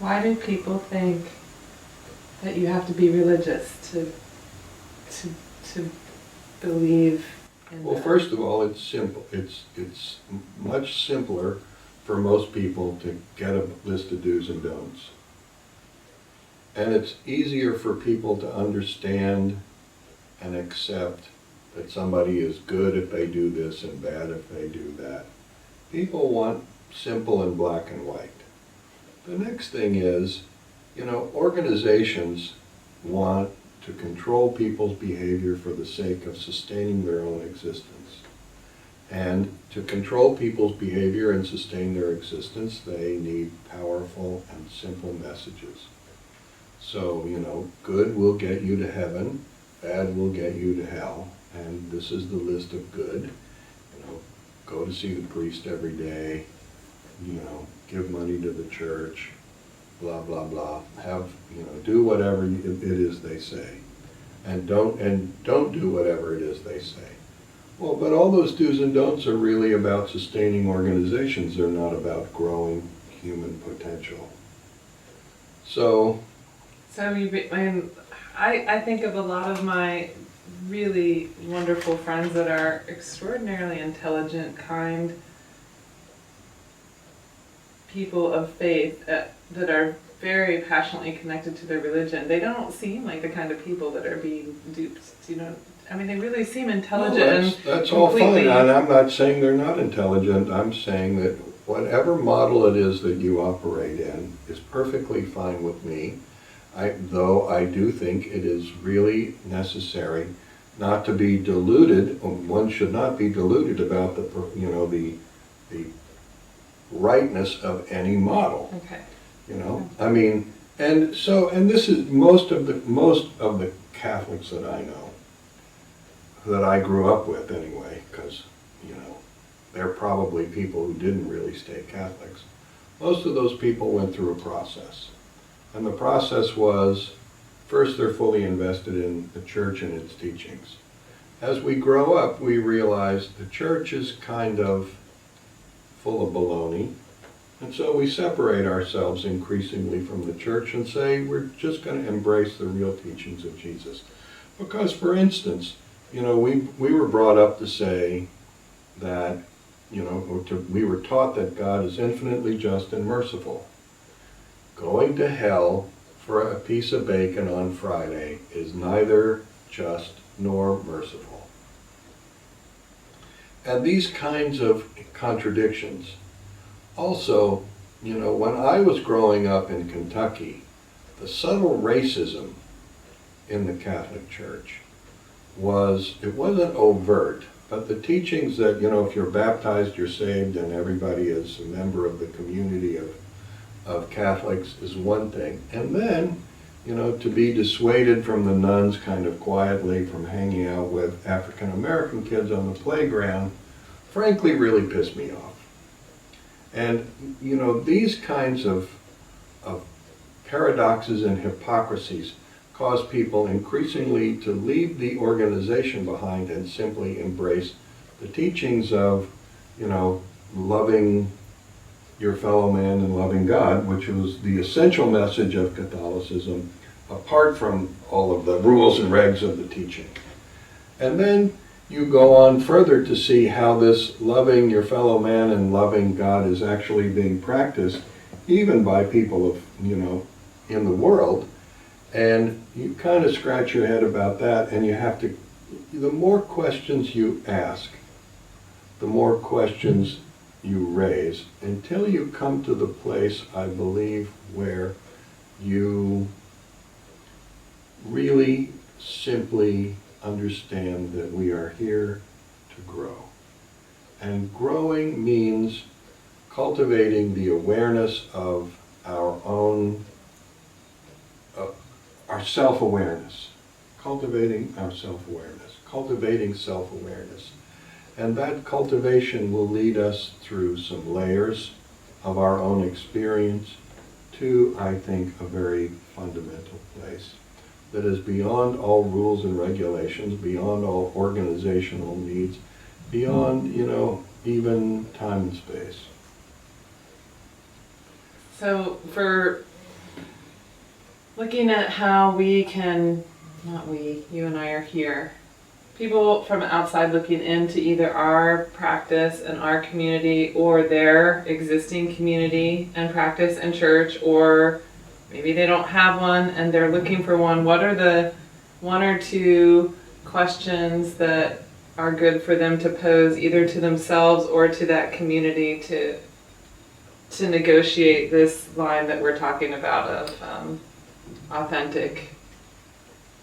Why do people think that you have to be religious to believe in Well, that? first of all, it's simple. It's much simpler for most people to get a list of do's and don'ts. And it's easier for people to understand and accept that somebody is good if they do this and bad if they do that. People want simple and black and white. The next thing is, organizations want to control people's behavior for the sake of sustaining their own existence. And to control people's behavior and sustain their existence, they need powerful and simple messages. So, good will get you to heaven, bad will get you to hell, and this is the list of good. Go to see the priest every day, give money to the church, blah, blah, blah. Do whatever it is they say. And don't do whatever it is they say. Well, but all those do's and don'ts are really about sustaining organizations. They're not about growing human potential. I think of a lot of my really wonderful friends that are extraordinarily intelligent, kind people of faith that are very passionately connected to their religion. They don't seem like the kind of people that are being duped, they really seem intelligent. That's all fine, and I'm not saying they're not intelligent. I'm saying that whatever model it is that you operate in is perfectly fine with me. Though I do think it is really necessary not to be deluded. One should not be deluded about the rightness of any model. Okay. And this is most of the Catholics that I know, that I grew up with anyway, because they're probably people who didn't really stay Catholics. Most of those people went through a process. And the process was, first they're fully invested in the church and its teachings. As we grow up, we realize the church is kind of full of baloney. And so we separate ourselves increasingly from the church and say we're just going to embrace the real teachings of Jesus. Because, for instance, we were brought up to say that, we were taught that God is infinitely just and merciful. Going to hell for a piece of bacon on Friday is neither just nor merciful. And these kinds of contradictions. Also, when I was growing up in Kentucky, the subtle racism in the Catholic Church it wasn't overt, but the teachings that, if you're baptized, you're saved, and everybody is a member of the community of Catholics is one thing. And then, to be dissuaded from the nuns kind of quietly from hanging out with African American kids on the playground, frankly, really pissed me off. And, these kinds of paradoxes and hypocrisies cause people increasingly to leave the organization behind and simply embrace the teachings of, loving your fellow man and loving God, which was the essential message of Catholicism, apart from all of the rules and regs of the teaching. And then you go on further to see how this loving your fellow man and loving God is actually being practiced even by people of, in the world. And you kind of scratch your head about that, and the more questions you ask, the more questions you raise, until you come to the place, I believe, where you really simply understand that we are here to grow. And growing means cultivating the awareness of our own, our self-awareness, cultivating self-awareness. And that cultivation will lead us through some layers of our own experience to, I think, a very fundamental place that is beyond all rules and regulations, beyond all organizational needs, beyond, even time and space. So for looking at how we can, not we, you and I are here, people from outside looking into either our practice and our community or their existing community and practice and church, or maybe they don't have one and they're looking for one. What are the one or two questions that are good for them to pose either to themselves or to that community to negotiate this line that we're talking about of authentic?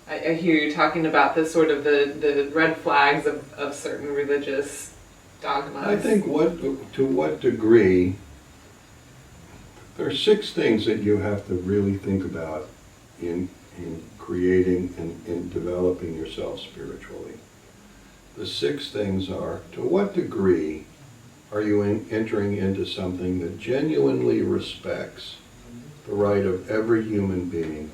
I hear you talking about the sort of the red flags of certain religious dogmas. I think to what degree, there are 6 things that you have to really think about in creating and in developing yourself spiritually. The 6 things are, to what degree are you entering into something that genuinely respects the right of every human being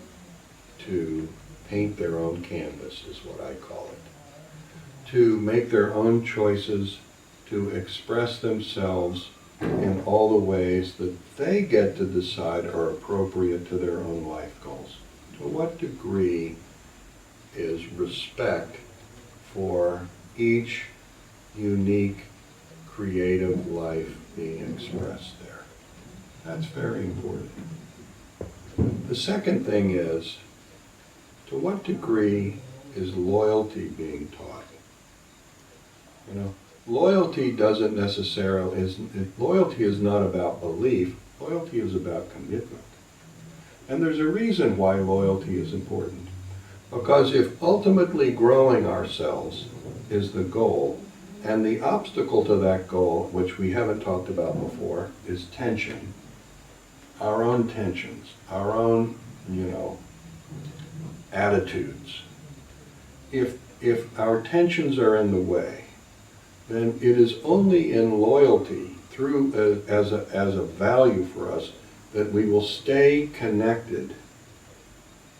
to paint their own canvas, is what I call it. To make their own choices, to express themselves in all the ways that they get to decide are appropriate to their own life goals. To what degree is respect for each unique creative life being expressed there? That's very important. The second thing is, to what degree is loyalty being taught? You know, loyalty doesn't necessarily, loyalty is not about belief, loyalty is about commitment. And there's a reason why loyalty is important. Because if ultimately growing ourselves is the goal, and the obstacle to that goal, which we haven't talked about before, is tension, our own tensions, our own, attitudes. If our tensions are in the way, then it is only in loyalty through as a value for us that we will stay connected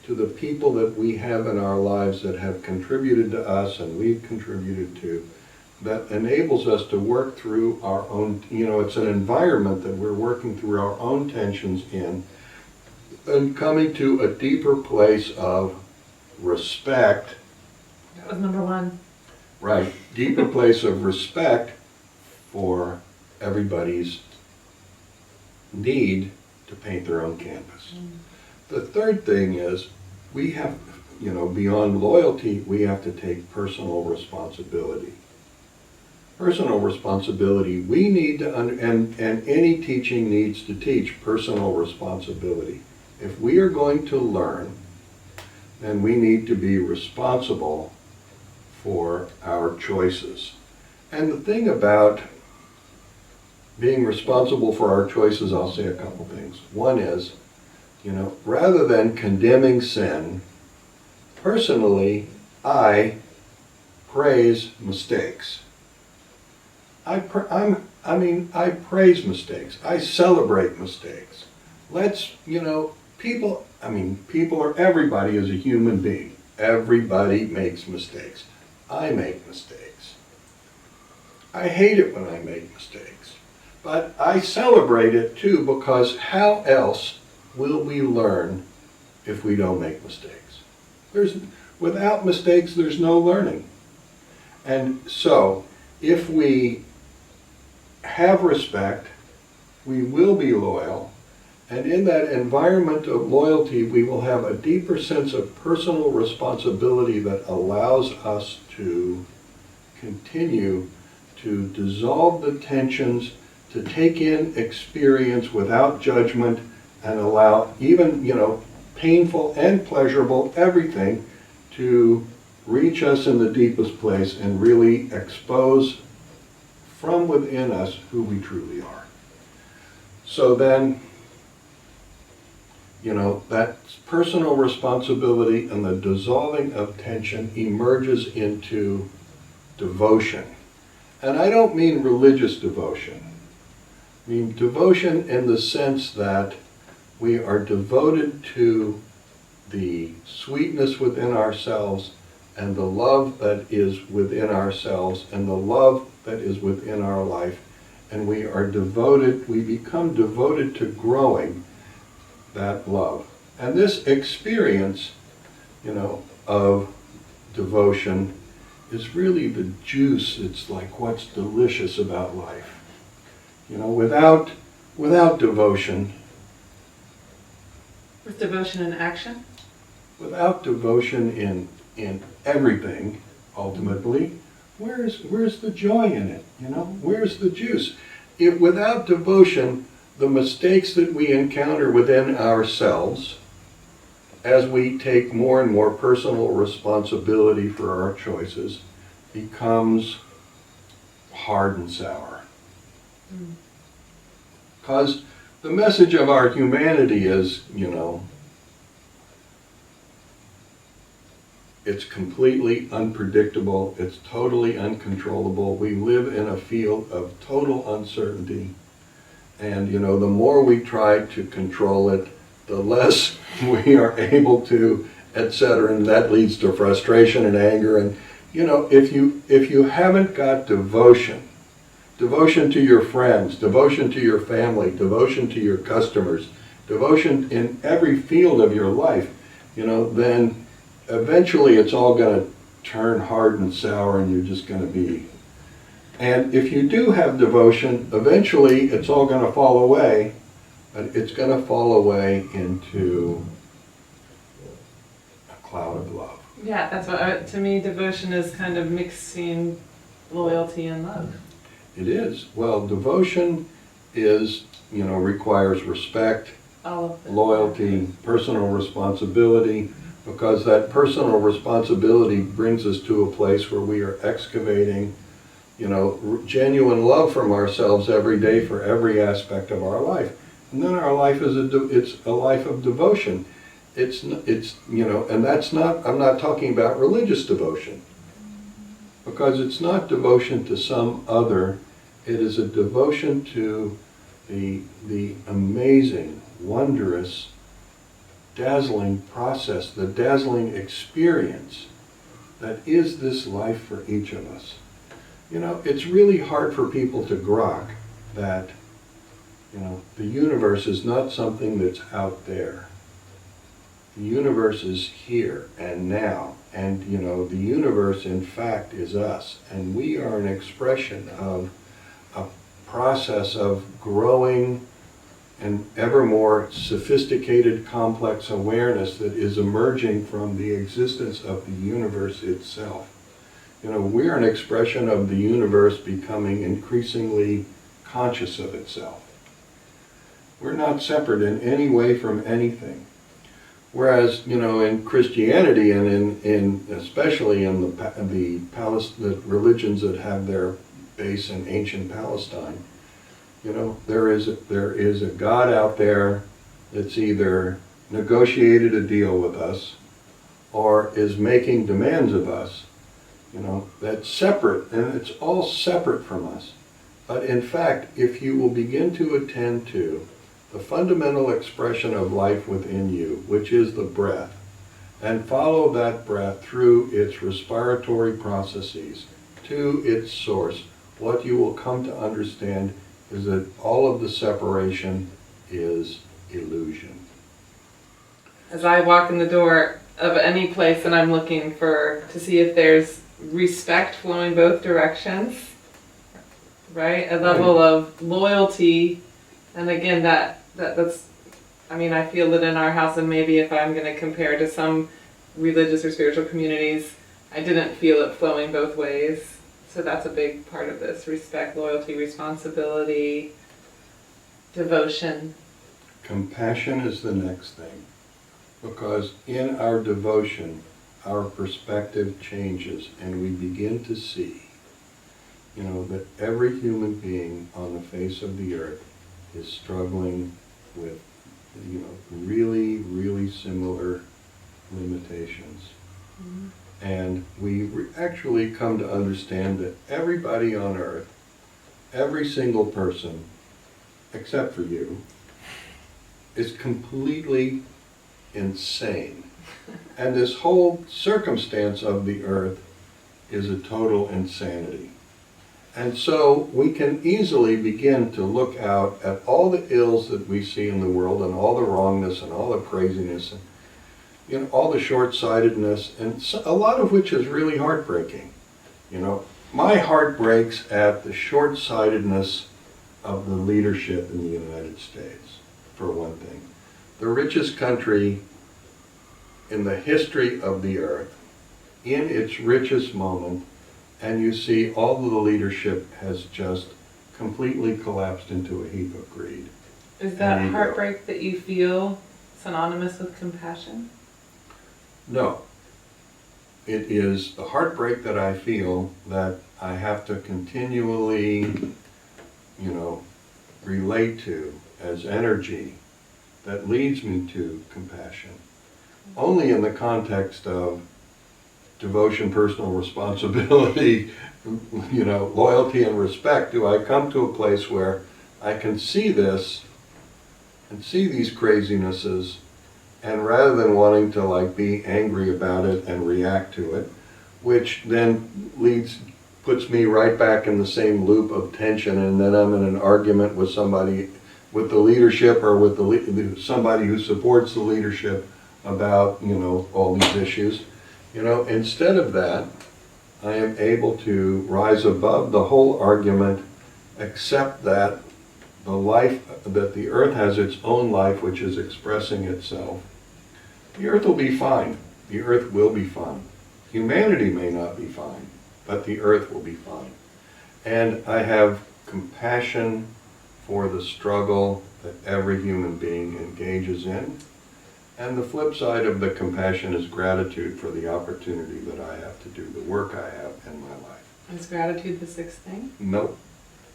to the people that we have in our lives that have contributed to us and we've contributed to, that enables us to work through our own, it's an environment that we're working through our own tensions in and coming to a deeper place of respect. That was number 1. Right, deeper place of respect for everybody's need to paint their own canvas. The third thing is, we have, beyond loyalty, we have to take personal responsibility. Personal responsibility, we need to, and any teaching needs to teach personal responsibility. If we are going to learn, then we need to be responsible for our choices. And the thing about being responsible for our choices, I'll say a couple things. One is, rather than condemning sin, personally, I praise mistakes. I praise mistakes. I celebrate mistakes. Everybody is a human being. Everybody makes mistakes. I make mistakes. I hate it when I make mistakes. But I celebrate it too, because how else will we learn if we don't make mistakes? Without mistakes, there's no learning. And so, if we have respect, we will be loyal, and in that environment of loyalty, we will have a deeper sense of personal responsibility that allows us to continue to dissolve the tensions, to take in experience without judgment, and allow even, painful and pleasurable, everything, to reach us in the deepest place and really expose from within us who we truly are. So then, that personal responsibility and the dissolving of tension emerges into devotion. And I don't mean religious devotion. I mean devotion in the sense that we are devoted to the sweetness within ourselves and the love that is within ourselves and the love that is within our life. And we become devoted to growing that love And this experience, of devotion is really the juice. It's like what's delicious about life. Without devotion, With devotion and action? without devotion in everything, ultimately, where's the joy in it? Where's the juice? Without devotion, the mistakes that we encounter within ourselves, as we take more and more personal responsibility for our choices, becomes hard and sour. Because the message of our humanity is, it's completely unpredictable, it's totally uncontrollable. We live in a field of total uncertainty. And, the more we try to control it, the less we are able to, etc. And that leads to frustration and anger. And, if you haven't got devotion to your friends, devotion to your family, devotion to your customers, devotion in every field of your life, then eventually it's all going to turn hard and sour, and you're just going to be. And if you do have devotion, eventually it's all going to fall away, but it's going to fall away into a cloud of love. Yeah, that's what, to me, devotion is kind of mixing loyalty and love. It is. Well, devotion is, requires respect, All of it. loyalty, personal responsibility, because that personal responsibility brings us to a place where we are excavating, genuine love from ourselves every day for every aspect of our life. And then our life is it's a life of devotion. And that's not, I'm not talking about religious devotion, because it's not devotion to some other. It is a devotion to the amazing, wondrous, dazzling process, the dazzling experience that is this life for each of us. It's really hard for people to grok that, the universe is not something that's out there. The universe is here and now. And, the universe, in fact, is us. And we are an expression of a process of growing and ever more sophisticated, complex awareness that is emerging from the existence of the universe itself. We're an expression of the universe becoming increasingly conscious of itself. We're not separate in any way from anything. Whereas, in Christianity and in especially in the religions that have their base in ancient Palestine, there is a God out there that's either negotiated a deal with us or is making demands of us, that's separate, and it's all separate from us. But in fact, if you will begin to attend to the fundamental expression of life within you, which is the breath, and follow that breath through its respiratory processes to its source, what you will come to understand is that all of the separation is illusion. As I walk in the door of any place and I'm looking to see if there's respect flowing both directions, right? A level of loyalty, and again, that's, I feel it in our house, and maybe if I'm going to compare to some religious or spiritual communities, I didn't feel it flowing both ways. So that's a big part of this: respect, loyalty, responsibility, devotion. Compassion is the next thing, because in our devotion, our perspective changes, and we begin to see, that every human being on the face of the earth is struggling with, really, really similar limitations. Mm-hmm. And we actually come to understand that everybody on earth, every single person, except for you, is completely insane. And this whole circumstance of the earth is a total insanity. And so we can easily begin to look out at all the ills that we see in the world and all the wrongness and all the craziness and all the short-sightedness, and a lot of which is really heartbreaking. My heart breaks at the short-sightedness of the leadership in the United States, for one thing. The richest country in the history of the earth, in its richest moment, and you see all of the leadership has just completely collapsed into a heap of greed. Is that heartbreak that you feel synonymous with compassion? No. It is the heartbreak that I feel that I have to continually, relate to as energy that leads me to compassion. Only in the context of devotion, personal responsibility, loyalty and respect do I come to a place where I can see this and see these crazinesses, and rather than wanting to be angry about it and react to it, which then puts me right back in the same loop of tension, and then I'm in an argument with somebody, with the leadership or with somebody who supports the leadership about all these issues. Instead of that, I am able to rise above the whole argument, accept that the earth has its own life which is expressing itself. The earth will be fine. The earth will be fine. Humanity may not be fine, but the earth will be fine. And I have compassion for the struggle that every human being engages in. And the flip side of the compassion is gratitude for the opportunity that I have to do the work I have in my life. Is gratitude the sixth thing? Nope.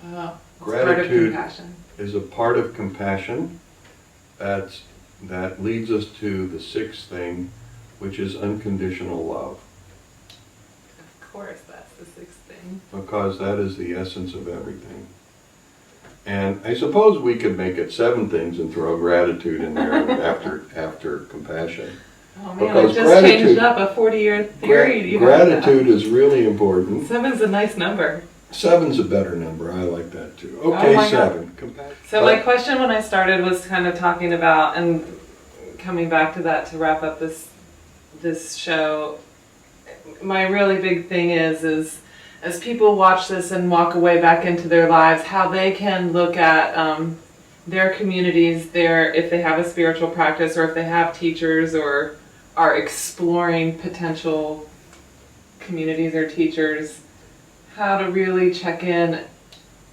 Oh, gratitude part of compassion. Is a part of compassion that leads us to the sixth thing, which is unconditional love. Of course, that's the sixth thing. Because that is the essence of everything. And I suppose we could make it 7 things and throw gratitude in there after compassion. Oh man, because I just changed up a 40-year theory. Gratitude is really important. 7's a nice number. 7's a better number. I like that too. Okay, 7. So my question when I started was kind of talking about, and coming back to that to wrap up this show, my really big thing is as people watch this and walk away back into their lives, how they can look at their communities, if they have a spiritual practice or if they have teachers or are exploring potential communities or teachers, how to really check in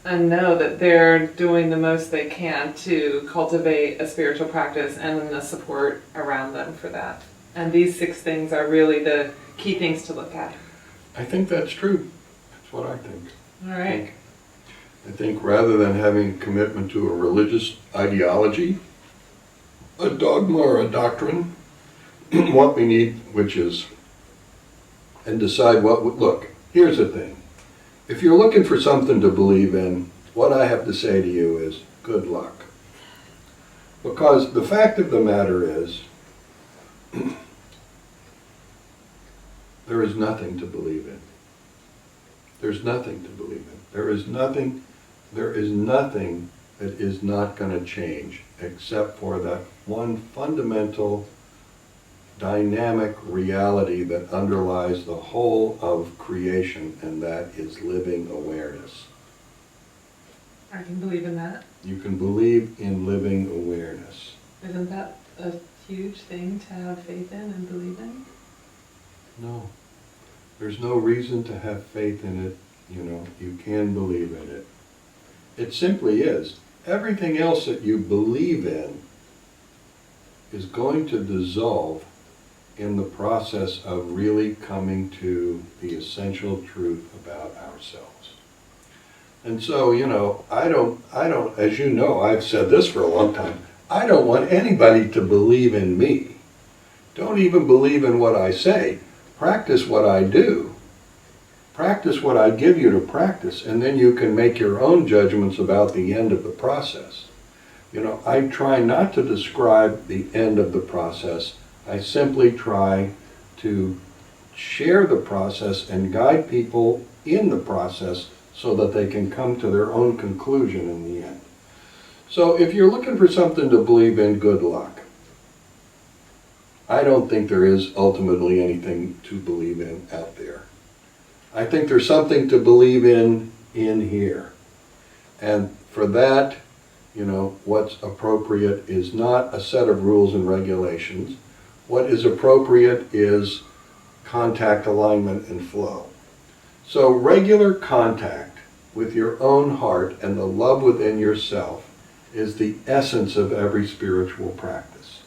and know that they're doing the most they can to cultivate a spiritual practice and the support around them for that. And these 6 things are really the key things to look at. I think that's true. That's what I think. All right. I think rather than having a commitment to a religious ideology, a dogma or a doctrine, what we need, and decide look, here's the thing. If you're looking for something to believe in, what I have to say to you is good luck. Because the fact of the matter is, there is nothing to believe in. There's nothing to believe in. There is nothing that is not going to change except for that one fundamental dynamic reality that underlies the whole of creation, and that is living awareness. I can believe in that. You can believe in living awareness. Isn't that a huge thing to have faith in and believe in? No. There's no reason to have faith in it. You can believe in it. It simply is. Everything else that you believe in is going to dissolve in the process of really coming to the essential truth about ourselves. And so, I don't, as you know, I've said this for a long time, I don't want anybody to believe in me. Don't even believe in what I say. Practice what I do. Practice what I give you to practice, and then you can make your own judgments about the end of the process. I try not to describe the end of the process. I simply try to share the process and guide people in the process so that they can come to their own conclusion in the end. So if you're looking for something to believe in, good luck. I don't think there is ultimately anything to believe in out there. I think there's something to believe in here. And for that, what's appropriate is not a set of rules and regulations. What is appropriate is contact, alignment, and flow. So regular contact with your own heart and the love within yourself is the essence of every spiritual practice.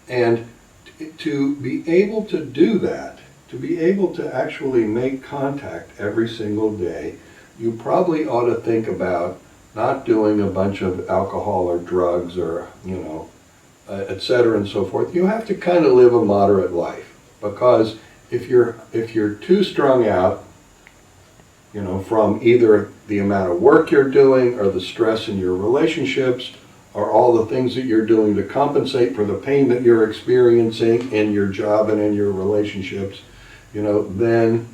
And to be able to do that, to be able to actually make contact every single day, you probably ought to think about not doing a bunch of alcohol or drugs or, et cetera and so forth. You have to kind of live a moderate life, because if you're too strung out, from either the amount of work you're doing or the stress in your relationships or all the things that you're doing to compensate for the pain that you're experiencing in your job and in your relationships, then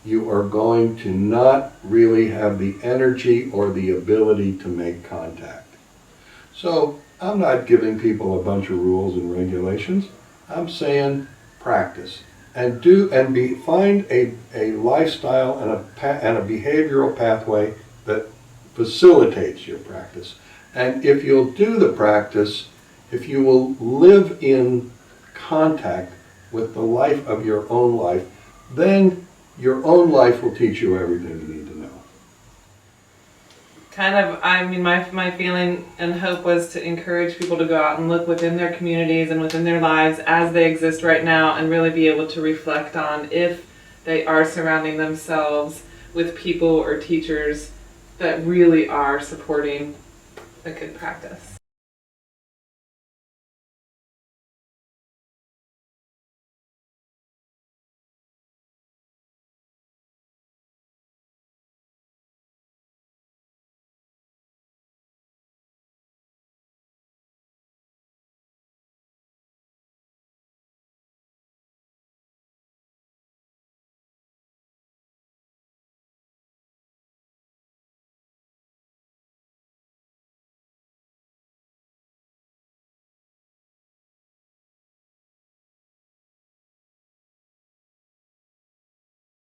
you are going to not really have the energy or the ability to make contact. So I'm not giving people a bunch of rules and regulations. I'm saying practice. And find a lifestyle and a behavioral pathway that facilitates your practice. And if you'll do the practice, if you will live in contact with the life of your own life, then your own life will teach you everything you need to know. My feeling and hope was to encourage people to go out and look within their communities and within their lives as they exist right now, and really be able to reflect on if they are surrounding themselves with people or teachers that really are supporting a good practice.